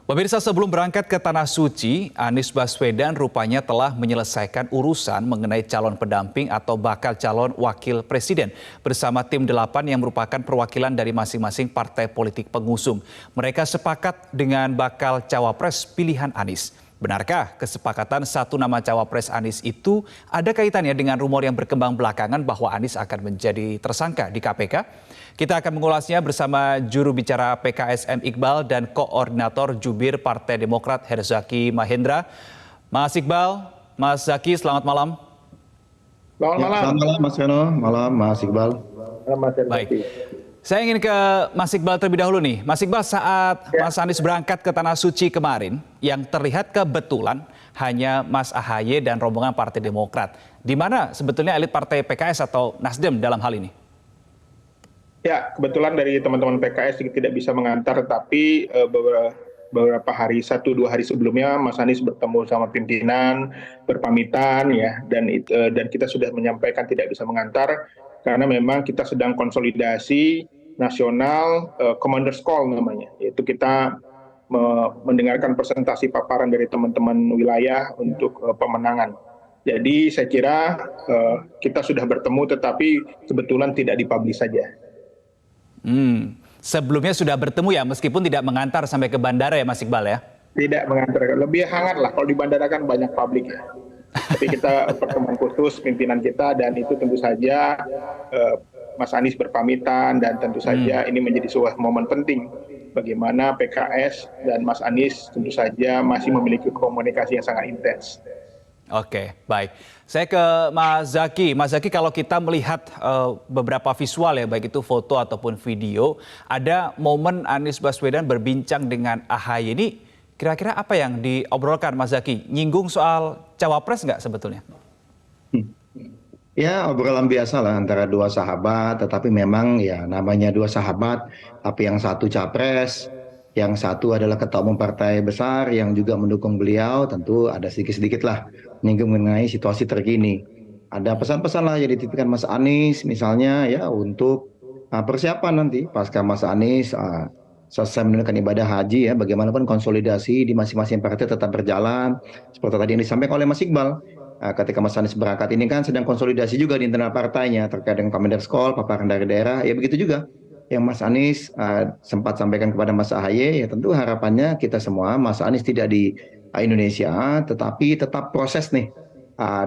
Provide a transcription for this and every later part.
Pemirsa, sebelum berangkat ke Tanah Suci, Anies Baswedan rupanya telah menyelesaikan urusan mengenai calon pendamping atau bakal calon wakil presiden bersama tim 8 yang merupakan perwakilan dari masing-masing partai politik pengusung. Mereka sepakat dengan bakal cawapres pilihan Anies. Benarkah kesepakatan satu nama cawapres Anies itu ada kaitannya dengan rumor yang berkembang belakangan bahwa Anies akan menjadi tersangka di KPK? Kita akan mengulasnya bersama juru bicara PKS M. Iqbal dan koordinator jubir Partai Demokrat Herzaki Mahendra. Mas Iqbal, Mas Zaki, selamat malam. Selamat malam. Selamat malam Mas Reno, malam Mas Iqbal. Baik, saya ingin ke Mas Iqbal terlebih dahulu nih. Mas Iqbal, saat Mas Anies berangkat ke Tanah Suci kemarin, yang terlihat kebetulan hanya Mas AHY dan rombongan Partai Demokrat. Di mana sebetulnya elit Partai PKS atau Nasdem dalam hal ini? Ya, kebetulan dari teman-teman PKS tidak bisa mengantar, tapi beberapa hari, 1-2 hari sebelumnya Mas Anies bertemu sama pimpinan, berpamitan ya, dan kita sudah menyampaikan tidak bisa mengantar karena memang kita sedang konsolidasi nasional, Commander's Call namanya, yaitu kita mendengarkan presentasi paparan dari teman-teman wilayah untuk pemenangan. Jadi saya kira kita sudah bertemu, tetapi kebetulan tidak dipublish saja. Sebelumnya sudah bertemu ya, meskipun tidak mengantar sampai ke bandara ya Mas Iqbal ya? Tidak mengantar, lebih hangat lah. Kalau di bandara kan banyak publik ya. Tapi kita pertemuan khusus pimpinan kita, dan itu tentu saja Mas Anies berpamitan, dan tentu saja ini menjadi sebuah momen penting bagaimana PKS dan Mas Anies tentu saja masih memiliki komunikasi yang sangat intens. Oke, baik. Saya ke Mas Zaki. Mas Zaki, kalau kita melihat beberapa visual ya, baik itu foto ataupun video, ada momen Anies Baswedan berbincang dengan AHY ini, kira-kira apa yang diobrolkan Mas Zaki? Nyinggung soal cawapres nggak sebetulnya? Ya, obrolan biasa lah antara dua sahabat, tetapi memang ya namanya dua sahabat, tapi yang satu capres, yang satu adalah ketua umum partai besar yang juga mendukung beliau, tentu ada sedikit-sedikit lah menyinggung mengenai situasi terkini. Ada pesan-pesan lah yang dititipkan Mas Anies misalnya ya untuk persiapan nanti pasca Mas Anies selesai menunaikan ibadah haji ya, bagaimanapun konsolidasi di masing-masing partai tetap berjalan. Seperti tadi yang disampaikan oleh Mas Iqbal, ketika Mas Anies berangkat ini kan sedang konsolidasi juga di internal partainya terkait dengan Commander's Call, paparan dari daerah, ya begitu juga yang Mas Anies sempat sampaikan kepada Mas AHY, ya tentu harapannya kita semua Mas Anies tidak di Indonesia, tetapi tetap proses nih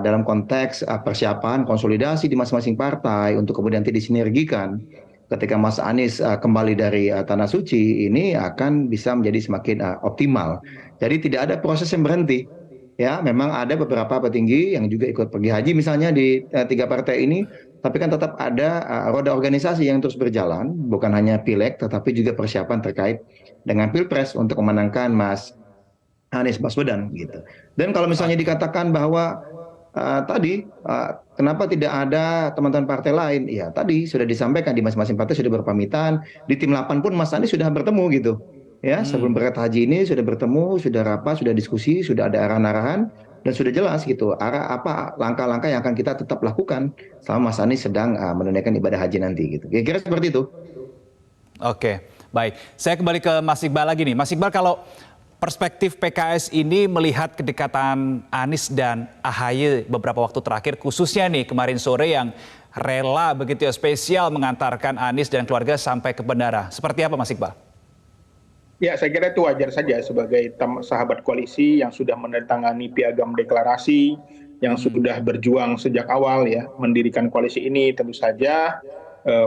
dalam konteks persiapan konsolidasi di masing-masing partai untuk kemudian nanti disinergikan. Ketika Mas Anies kembali dari Tanah Suci, ini akan bisa menjadi semakin optimal. Jadi tidak ada proses yang berhenti. Ya, memang ada beberapa petinggi yang juga ikut pergi haji misalnya di 3 partai ini, tapi kan tetap ada roda organisasi yang terus berjalan, bukan hanya pileg, tetapi juga persiapan terkait dengan pilpres untuk memenangkan Mas Anies Baswedan gitu. Dan kalau misalnya dikatakan bahwa kenapa tidak ada teman-teman partai lain? Ya tadi sudah disampaikan di masing-masing partai sudah berpamitan, di tim 8 pun Mas Anies sudah bertemu gitu. Ya, sebelum berangkat haji ini sudah bertemu, sudah rapat, sudah diskusi, sudah ada arahan-arahan, dan sudah jelas gitu arah apa langkah-langkah yang akan kita tetap lakukan selama Mas Anies sedang menunaikan ibadah haji nanti gitu. Kira-kira seperti itu. Oke, baik. Saya kembali ke Mas Iqbal lagi nih. Mas Iqbal, kalau perspektif PKS ini melihat kedekatan Anies dan AHY beberapa waktu terakhir, khususnya nih kemarin sore yang rela begitu ya, spesial mengantarkan Anies dan keluarga sampai ke bandara. Seperti apa Mas Iqbal? Ya, saya kira itu wajar saja sebagai sahabat koalisi yang sudah menandatangani piagam deklarasi, yang sudah berjuang sejak awal ya mendirikan koalisi ini. Tentu saja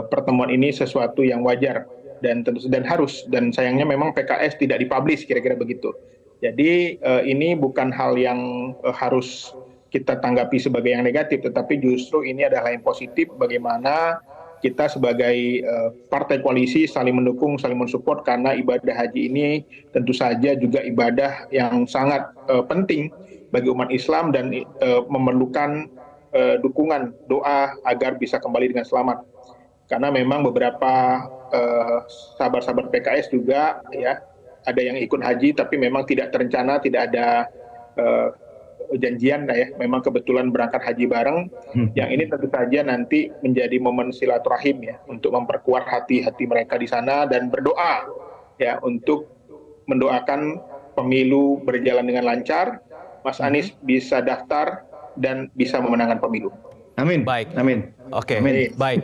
pertemuan ini sesuatu yang wajar dan harus, dan sayangnya memang PKS tidak dipublish, kira-kira begitu. Jadi ini bukan hal yang harus kita tanggapi sebagai yang negatif, tetapi justru ini adalah yang positif, bagaimana kita sebagai partai koalisi saling mendukung, saling mensupport, karena ibadah haji ini tentu saja juga ibadah yang sangat penting bagi umat Islam dan memerlukan dukungan doa agar bisa kembali dengan selamat. Karena memang beberapa sahabat-sahabat PKS juga ya ada yang ikut haji tapi memang tidak terencana, tidak ada janjian ya, memang kebetulan berangkat haji bareng. Yang ini tentu saja nanti menjadi momen silaturahim ya untuk memperkuat hati-hati mereka di sana dan berdoa ya untuk mendoakan pemilu berjalan dengan lancar, Mas Anies bisa daftar dan bisa memenangkan pemilu. Amin. Baik. Amin. Oke, Amin. baik.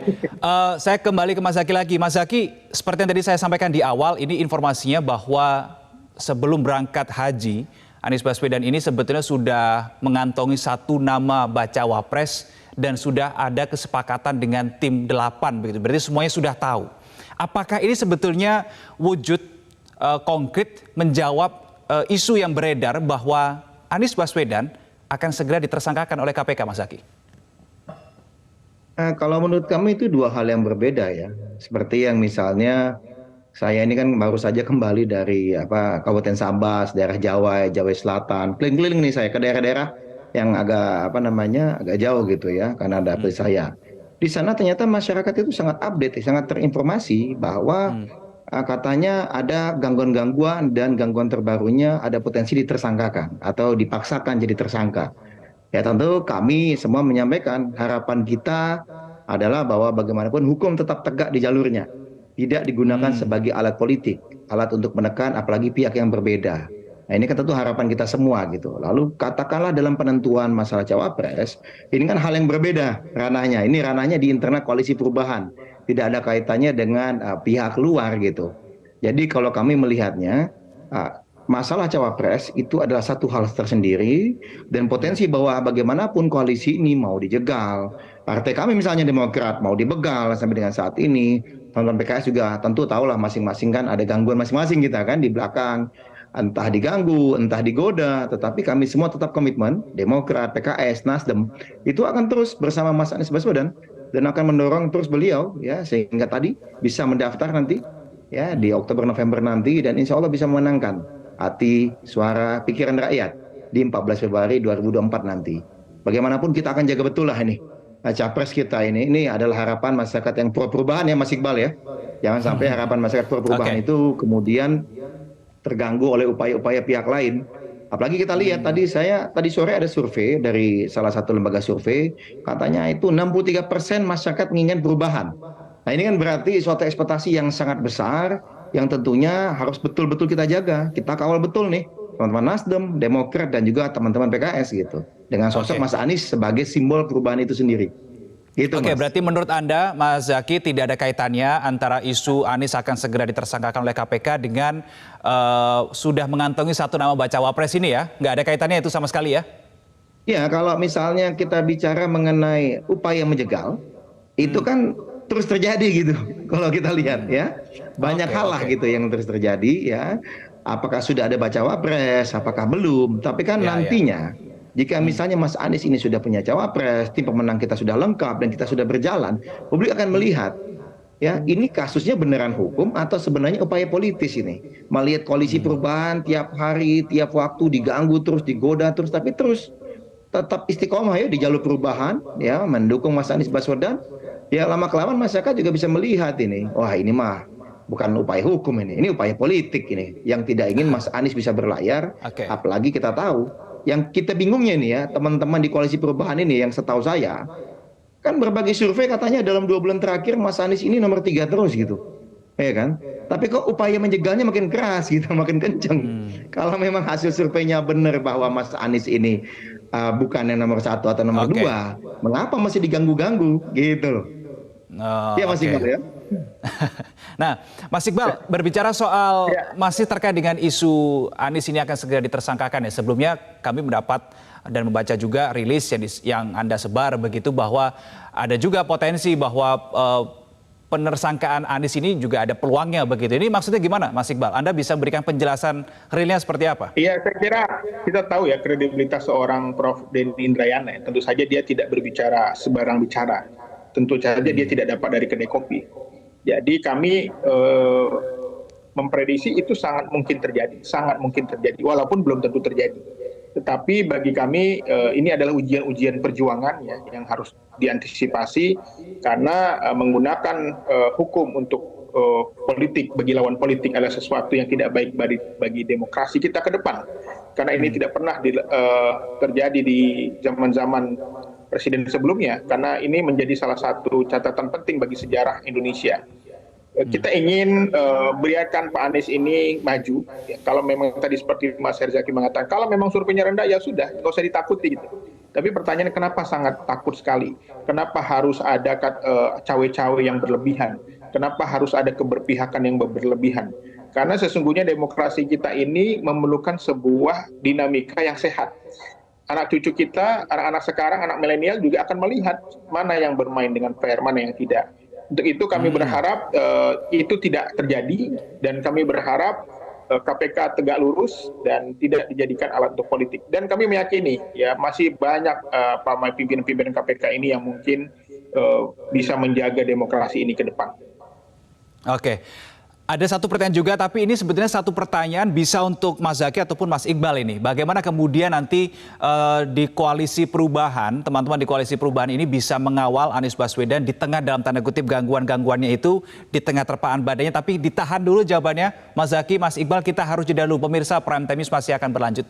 Saya kembali ke Mas Zaky lagi. Mas Zaky, seperti yang tadi saya sampaikan di awal, ini informasinya bahwa sebelum berangkat haji, Anies Baswedan ini sebetulnya sudah mengantongi satu nama bacawa pres dan sudah ada kesepakatan dengan tim 8 begitu. Berarti semuanya sudah tahu. Apakah ini sebetulnya wujud konkret menjawab isu yang beredar bahwa Anies Baswedan akan segera ditersangkakan oleh KPK, Mas Zaky? Kalau menurut kami itu dua hal yang berbeda ya. Seperti yang misalnya saya ini kan baru saja kembali dari Kabupaten Sabas, daerah Jawa, Jawa Selatan. Keliling-keliling nih saya ke daerah-daerah yang agak agak jauh gitu ya, karena ada saya. Di sana ternyata masyarakat itu sangat update, sangat terinformasi bahwa katanya ada gangguan-gangguan dan gangguan terbarunya ada potensi ditersangkakan atau dipaksakan jadi tersangka. Ya tentu kami semua menyampaikan harapan kita adalah bahwa bagaimanapun hukum tetap tegak di jalurnya. Tidak digunakan sebagai alat politik, alat untuk menekan apalagi pihak yang berbeda. Nah ini kan tentu harapan kita semua gitu. Lalu katakanlah dalam penentuan masalah cawapres, ini kan hal yang berbeda ranahnya. Ini ranahnya di internal koalisi perubahan. Tidak ada kaitannya dengan pihak luar gitu. Jadi kalau kami melihatnya, masalah cawapres itu adalah satu hal tersendiri dan potensi bahwa bagaimanapun koalisi ini mau dijegal. Partai kami misalnya Demokrat mau dibegal sampai dengan saat ini. Teman-teman PKS juga tentu tahulah masing-masing kan ada gangguan masing-masing kita kan di belakang. Entah diganggu, entah digoda, tetapi kami semua tetap komitmen, Demokrat, PKS, Nasdem, itu akan terus bersama Mas Anies Baswedan dan akan mendorong terus beliau ya sehingga tadi bisa mendaftar nanti ya di Oktober November nanti dan insya Allah bisa memenangkan hati, suara, pikiran rakyat di 14 Februari 2024 nanti. Bagaimanapun kita akan jaga betul lah ini. Capres kita ini adalah harapan masyarakat yang pro perubahan ya Mas Iqbal ya. Jangan sampai harapan masyarakat pro perubahan itu kemudian terganggu oleh upaya-upaya pihak lain. Apalagi kita lihat tadi sore ada survei dari salah satu lembaga survei, katanya itu 63% masyarakat menginginkan perubahan. Nah ini kan berarti suatu ekspektasi yang sangat besar, yang tentunya harus betul-betul kita jaga, kita kawal betul nih, teman-teman Nasdem, Demokrat dan juga teman-teman PKS gitu, dengan sosok Mas Anies sebagai simbol perubahan itu sendiri. Gitu, Oke, berarti menurut Anda, Mas Zaky, tidak ada kaitannya antara isu Anies akan segera ditersangkakan oleh KPK dengan sudah mengantongi satu nama bacawa pres ini ya? Nggak ada kaitannya itu sama sekali ya? Ya, kalau misalnya kita bicara mengenai upaya menjegal, itu kan terus terjadi gitu. Kalau kita lihat ya, banyak hal lah gitu yang terus terjadi ya. Apakah sudah ada bacawa pres, apakah belum? Tapi kan nantinya, jika misalnya Mas Anies ini sudah punya cawapres, tim pemenang kita sudah lengkap dan kita sudah berjalan, publik akan melihat ya ini kasusnya beneran hukum atau sebenarnya upaya politis ini. Melihat koalisi perubahan tiap hari, tiap waktu diganggu terus, digoda terus, tapi terus tetap istiqomah ya di jalur perubahan ya, mendukung Mas Anies Baswedan. Ya lama-kelamaan masyarakat juga bisa melihat ini, wah ini mah bukan upaya hukum ini upaya politik ini yang tidak ingin Mas Anies bisa berlayar. Apalagi kita tahu yang kita bingungnya nih ya teman-teman di koalisi perubahan ini yang setahu saya kan berbagai survei katanya dalam 2 bulan terakhir Mas Anies ini nomor 3 terus gitu ya kan, tapi kok upaya menjegalnya makin keras gitu, makin kenceng. Kalau memang hasil surveinya benar bahwa Mas Anies ini bukan yang nomor 1 atau nomor 2, mengapa masih diganggu-ganggu gitu loh. Ya Mas Iqbal ya. Nah, Mas Iqbal, berbicara soal masih terkait dengan isu Anies ini akan segera ditersangkakan ya. Sebelumnya kami mendapat dan membaca juga rilis yang Anda sebar begitu bahwa ada juga potensi bahwa penersangkaan Anies ini juga ada peluangnya begitu. Ini maksudnya gimana Mas Iqbal? Anda bisa berikan penjelasan realnya seperti apa? Iya, saya kira kita tahu ya kredibilitas seorang Prof. Denny Indrayana. Tentu saja dia tidak berbicara sebarang bicara. Tentu saja dia tidak dapat dari kedai kopi. Jadi kami memprediksi itu sangat mungkin terjadi, walaupun belum tentu terjadi. Tetapi bagi kami ini adalah ujian-ujian perjuangan ya, yang harus diantisipasi karena menggunakan hukum untuk politik bagi lawan politik adalah sesuatu yang tidak baik bagi demokrasi kita ke depan. Karena ini tidak pernah terjadi di zaman-zaman presiden sebelumnya, karena ini menjadi salah satu catatan penting bagi sejarah Indonesia. Kita ingin berikan Pak Anies ini maju. Ya, kalau memang tadi seperti Mas Herzaki mengatakan, kalau memang surveinya rendah ya sudah, nggak usah ditakuti gitu. Tapi pertanyaannya kenapa sangat takut sekali? Kenapa harus ada cawe-cawe yang berlebihan? Kenapa harus ada keberpihakan yang berlebihan? Karena sesungguhnya demokrasi kita ini memerlukan sebuah dinamika yang sehat. Anak cucu kita, anak-anak sekarang, anak milenial juga akan melihat mana yang bermain dengan fair, mana yang tidak. Untuk itu kami berharap itu tidak terjadi dan kami berharap KPK tegak lurus dan tidak dijadikan alat untuk politik. Dan kami meyakini ya masih banyak pimpinan-pimpinan KPK ini yang mungkin bisa menjaga demokrasi ini ke depan. Oke. Ada satu pertanyaan juga, tapi ini sebetulnya satu pertanyaan bisa untuk Mas Zaky ataupun Mas Iqbal ini. Bagaimana kemudian nanti di koalisi perubahan, teman-teman di koalisi perubahan ini bisa mengawal Anies Baswedan di tengah dalam tanda kutip gangguan-gangguannya itu, di tengah terpaan badannya, tapi ditahan dulu jawabannya. Mas Zaky, Mas Iqbal, kita harus jeda dulu. Pemirsa Prime Time News masih akan berlanjut.